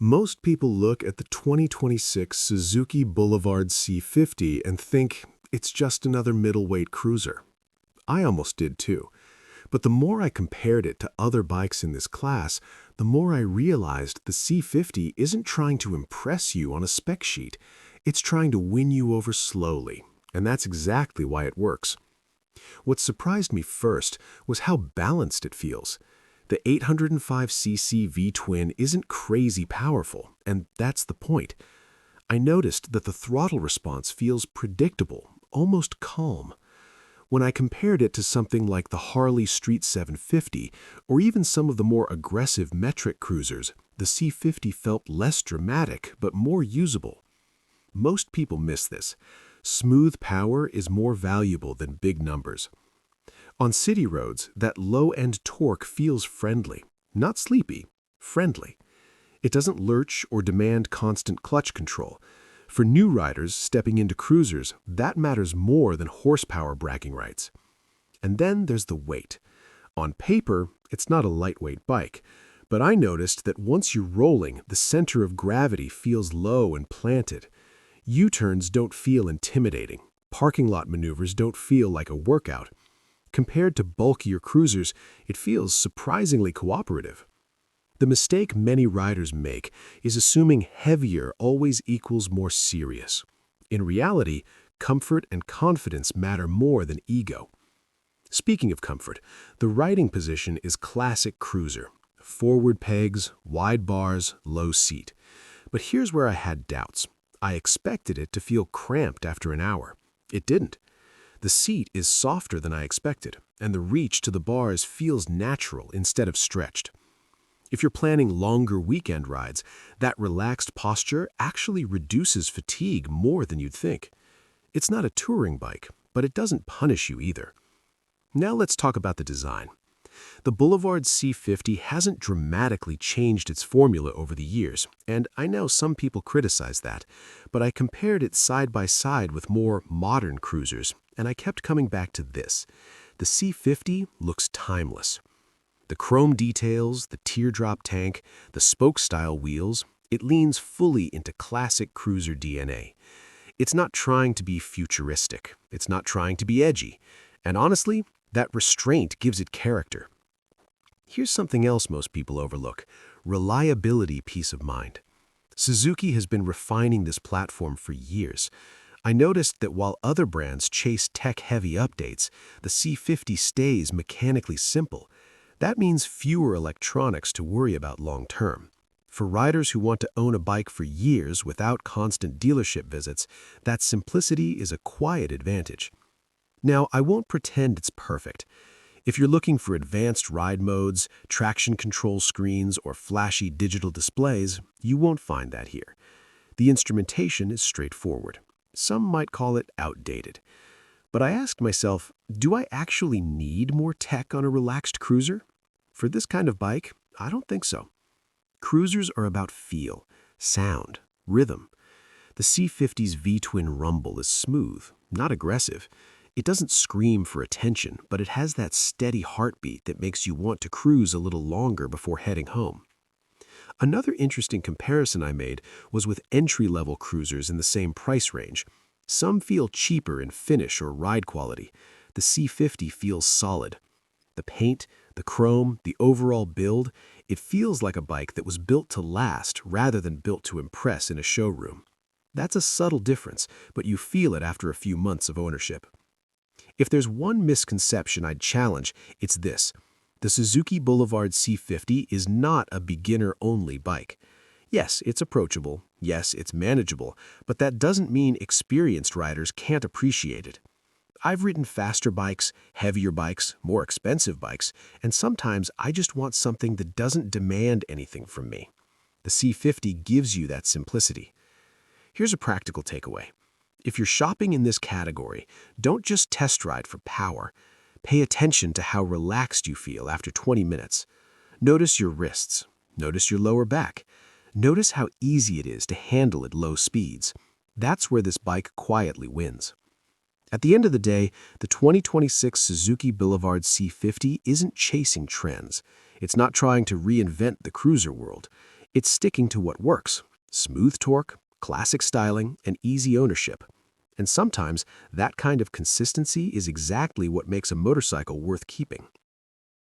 Most people look at the 2026 Suzuki Boulevard C50 and think it's just another middleweight cruiser. I almost did too. But the more I compared it to other bikes in this class, the more I realized the C50 isn't trying to impress you on a spec sheet. It's trying to win you over slowly, and that's exactly why it works. What surprised me first was how balanced it feels. The 805cc V-twin isn't crazy powerful, and that's the point. I noticed that the throttle response feels predictable, almost calm. When I compared it to something like the Harley Street 750, or even some of the more aggressive metric cruisers, the C50 felt less dramatic but more usable. Most people miss this. Smooth power is more valuable than big numbers. On city roads, that low-end torque feels friendly, not sleepy, friendly. It doesn't lurch or demand constant clutch control. For new riders stepping into cruisers, that matters more than horsepower bragging rights. And then there's the weight. On paper, it's not a lightweight bike, but I noticed that once you're rolling, the center of gravity feels low and planted. U-turns don't feel intimidating. Parking lot maneuvers don't feel like a workout. Compared to bulkier cruisers, it feels surprisingly cooperative. The mistake many riders make is assuming heavier always equals more serious. In reality, comfort and confidence matter more than ego. Speaking of comfort, the riding position is classic cruiser. Forward pegs, wide bars, low seat. But here's where I had doubts. I expected it to feel cramped after an hour. It didn't. The seat is softer than I expected, and the reach to the bars feels natural instead of stretched. If you're planning longer weekend rides, that relaxed posture actually reduces fatigue more than you'd think. It's not a touring bike, but it doesn't punish you either. Now let's talk about the design. The Boulevard C50 hasn't dramatically changed its formula over the years, and I know some people criticize that, but I compared it side by side with more modern cruisers, and I kept coming back to this. The C50 looks timeless. The chrome details, the teardrop tank, the spoke-style wheels, it leans fully into classic cruiser DNA. It's not trying to be futuristic. It's not trying to be edgy. And honestly, that restraint gives it character. Here's something else most people overlook: reliability, peace of mind. Suzuki has been refining this platform for years. I noticed that while other brands chase tech-heavy updates, the C50 stays mechanically simple. That means fewer electronics to worry about long-term. For riders who want to own a bike for years without constant dealership visits, that simplicity is a quiet advantage. Now, I won't pretend it's perfect. If you're looking for advanced ride modes, traction control screens, or flashy digital displays, you won't find that here. The instrumentation is straightforward. Some might call it outdated. But I asked myself, do I actually need more tech on a relaxed cruiser? For this kind of bike, I don't think so. Cruisers are about feel, sound, rhythm. The C50's V-twin rumble is smooth, not aggressive. It doesn't scream for attention, but it has that steady heartbeat that makes you want to cruise a little longer before heading home. Another interesting comparison I made was with entry-level cruisers in the same price range. Some feel cheaper in finish or ride quality. The C50 feels solid. The paint, the chrome, the overall build, it feels like a bike that was built to last rather than built to impress in a showroom. That's a subtle difference, but you feel it after a few months of ownership. If there's one misconception I'd challenge, it's this: the Suzuki Boulevard C50 is not a beginner-only bike. Yes, it's approachable. Yes, it's manageable, but that doesn't mean experienced riders can't appreciate it. I've ridden faster bikes, heavier bikes, more expensive bikes, and sometimes I just want something that doesn't demand anything from me. The C50 gives you that simplicity. Here's a practical takeaway. If you're shopping in this category, don't just test ride for power. Pay attention to how relaxed you feel after 20 minutes. Notice your wrists. Notice your lower back. Notice how easy it is to handle at low speeds. That's where this bike quietly wins. At the end of the day, the 2026 Suzuki Boulevard C50 isn't chasing trends. It's not trying to reinvent the cruiser world. It's sticking to what works: smooth torque, classic styling, and easy ownership. And sometimes that kind of consistency is exactly what makes a motorcycle worth keeping.